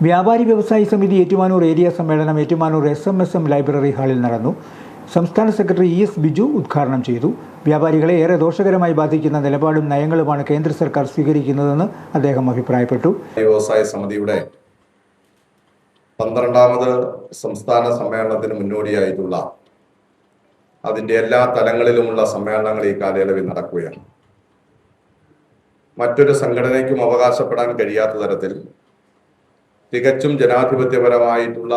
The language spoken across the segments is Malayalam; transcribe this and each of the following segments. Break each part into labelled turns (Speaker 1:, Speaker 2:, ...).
Speaker 1: വ്യാപാരി വ്യവസായി സമിതി ഏറ്റുമാനൂർ ഏരിയ സമ്മേളനം ഏറ്റുമാനൂർ SMSM ലൈബ്രറി ഹാളിൽ നടന്നു. സംസ്ഥാന സെക്രട്ടറി ES ബിജു ഉദ്ഘാടനം ചെയ്തു. വ്യാപാരികളെ ഏറെ ദോഷകരമായി ബാധിക്കുന്ന നിലപാടും നയങ്ങളുമാണ് കേന്ദ്ര സർക്കാർ സ്വീകരിക്കുന്നതെന്ന് അദ്ദേഹം അഭിപ്രായപ്പെട്ടു.
Speaker 2: വ്യവസായ സമിതിയുടെ 12ാമത് സംസ്ഥാന സമ്മേളനത്തിന് മുന്നോടിയായിട്ടുള്ള അതിൻ്റെ എല്ലാ തലങ്ങളിലുമുള്ള സമ്മേളനങ്ങൾ ഈ കാലയളവിൽ നടക്കുകയാണ്. മറ്റൊരു സംഘടനയ്ക്കും അവകാശപ്പെടാൻ കഴിയാത്ത തരത്തിൽ തികച്ചും ജനാധിപത്യപരമായിട്ടുള്ള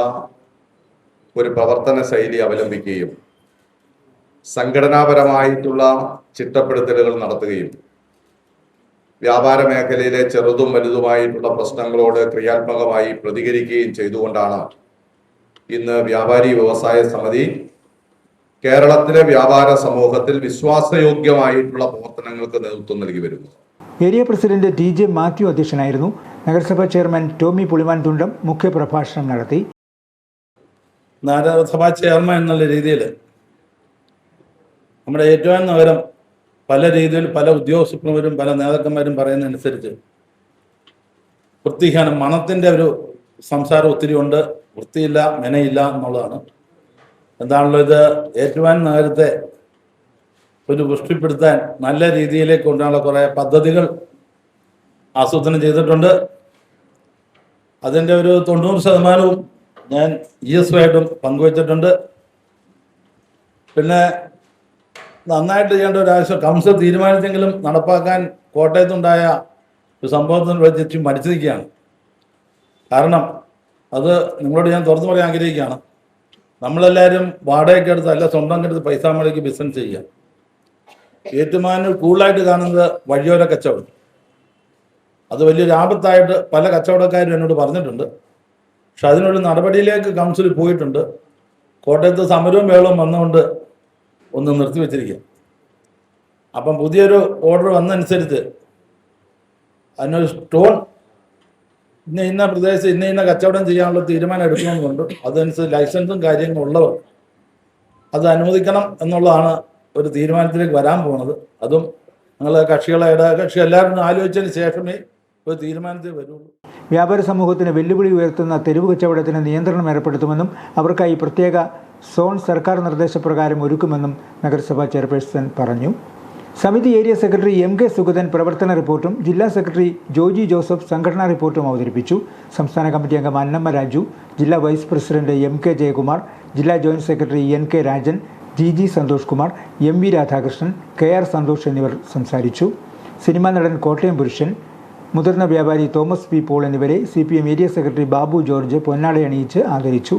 Speaker 2: ഒരു പ്രവർത്തന ശൈലി അവലംബിക്കുകയും സംഘടനാപരമായിട്ടുള്ള ചിട്ടപ്പെടുത്തലുകൾ നടത്തുകയും വ്യാപാര മേഖലയിലെ ചെറുതും വലുതുമായിട്ടുള്ള പ്രശ്നങ്ങളോട് ക്രിയാത്മകമായി പ്രതികരിക്കുകയും ചെയ്തുകൊണ്ടാണ് ഇന്ന് വ്യാപാരി വ്യവസായ സമിതി കേരളത്തിലെ വ്യാപാര സമൂഹത്തിൽ വിശ്വാസയോഗ്യമായിട്ടുള്ള പ്രവർത്തനങ്ങൾക്ക് നേതൃത്വം നൽകി വരുന്നത്.
Speaker 1: ഏരിയ പ്രസിഡന്റ് TJ മാത്യു അധ്യക്ഷനായിരുന്നു. നഗരസഭാ ചെയർമാൻ ടോമി പുളിമാൻതുണ്ടം മുഖ്യപ്രഭാഷണം നടത്തി.
Speaker 3: നഗരസഭാ ചെയർമാൻ എന്നുള്ള രീതിയിൽ നമ്മുടെ ഏറ്റുമാനൂർ നഗരം പല രീതിയിൽ പല ഉദ്യോഗസ്ഥന്മാരും പല നേതാക്കന്മാരും പറയുന്നതനുസരിച്ച് വൃത്തിഹീനം മണത്തിൻ്റെ ഒരു സംസാരം ഒത്തിരി ഉണ്ട്. വൃത്തിയില്ല, മെനയില്ല എന്നുള്ളതാണ്. എന്താണല്ലോ ഇത് ഏറ്റുമാനൂർ നഗരത്തെ ഒരു പുഷ്ടിപ്പെടുത്താൻ നല്ല രീതിയിലേക്ക് കൊണ്ടുള്ള കുറേ പദ്ധതികൾ ആസൂത്രണം ചെയ്തിട്ടുണ്ട്. അതിൻ്റെ ഒരു 90% ഞാൻ ESുമായിട്ടും പങ്കുവച്ചിട്ടുണ്ട്. പിന്നെ നന്നായിട്ട് ചെയ്യേണ്ട ഒരു ആവശ്യം കൗൺസിൽ തീരുമാനിച്ചെങ്കിലും നടപ്പാക്കാൻ കോട്ടയത്തുണ്ടായ ഒരു സംഭവത്തിന് വെച്ച് മടിച്ചു നിൽക്കുകയാണ്. കാരണം അത് നിങ്ങളോട് ഞാൻ തുറന്നു പറയാൻ ആഗ്രഹിക്കുകയാണ്. നമ്മളെല്ലാവരും വാടകയ്ക്ക് എടുത്ത് അല്ല സ്വന്തം എടുത്ത് പൈസ മുടക്കി ബിസിനസ് ചെയ്യുക. ഏറ്റുമാനൂർ കൂടുതലായിട്ട് കാണുന്നത് വഴിയോര കച്ചവടം. അത് വലിയൊരു ആപത്തായിട്ട് പല കച്ചവടക്കാരും എന്നോട് പറഞ്ഞിട്ടുണ്ട്. പക്ഷെ അതിനൊരു നടപടിയിലേക്ക് കൗൺസിൽ പോയിട്ടുണ്ട്. കോട്ടയത്ത് സമരവും വേളവും വന്നുകൊണ്ട് ഒന്ന് നിർത്തിവെച്ചിരിക്കുക. അപ്പം പുതിയൊരു ഓർഡർ വന്നനുസരിച്ച് അതിനൊരു സ്റ്റോൺ ഇന്ന പ്രദേശത്ത് ഇന്ന കച്ചവടം ചെയ്യാനുള്ള തീരുമാനം എടുക്കണമെന്നുണ്ട്. അതനുസരിച്ച് ലൈസൻസും കാര്യങ്ങളും ഉള്ളവർ അത് അനുവദിക്കണം എന്നുള്ളതാണ് ഒരു തീരുമാനത്തിലേക്ക് വരാൻ പോകുന്നത്. അതും ഞങ്ങൾ കക്ഷി എല്ലാവരും ആലോചിച്ചതിന് ശേഷമേ ഒരു തീരുമാനത്തിൽ വരുള്ളൂ.
Speaker 1: വ്യാപാര സമൂഹത്തിന് വെല്ലുവിളി ഉയർത്തുന്ന തെരുവ് കച്ചവടത്തിന് നിയന്ത്രണം ഏർപ്പെടുത്തുമെന്നും അവർക്കായി പ്രത്യേക സോൺ സർക്കാർ നിർദ്ദേശപ്രകാരം ഒരുക്കുമെന്നും നഗരസഭാ ചെയർപേഴ്സൺ പറഞ്ഞു. സമിതി ഏരിയ സെക്രട്ടറി MK സുഗതൻ പ്രവർത്തന റിപ്പോർട്ടും ജില്ലാ സെക്രട്ടറി ജോജി ജോസഫ് സംഘടനാ റിപ്പോർട്ടും അവതരിപ്പിച്ചു. സംസ്ഥാന കമ്മിറ്റി അംഗം അന്നമ്മ രാജു, ജില്ലാ വൈസ് പ്രസിഡന്റ് MK ജയകുമാർ, ജില്ലാ joint secretary NK Rajan, GG Santhosh Kumar, MV Radhakrishnan, KR Santhosh എന്നിവർ സംസാരിച്ചു. സിനിമാ നടൻ കോട്ടയം പുരുഷൻ, മുതിർന്ന വ്യാപാരി തോമസ് P പോൾ എന്നിവരെ CPM area secretary Babu George പൊന്നാടയണിയിച്ച് ആദരിച്ചു.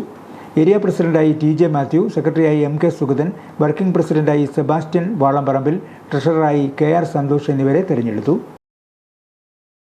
Speaker 1: ഏരിയ പ്രസിഡന്റായി TJ മാത്യു, സെക്രട്ടറിയായി MK സുഗതൻ, വർക്കിംഗ് പ്രസിഡന്റായി സെബാസ്റ്റ്യൻ വാളംപറമ്പിൽ, ട്രഷററായി KR സന്തോഷ് എന്നിവരെ തെരഞ്ഞെടുത്തു.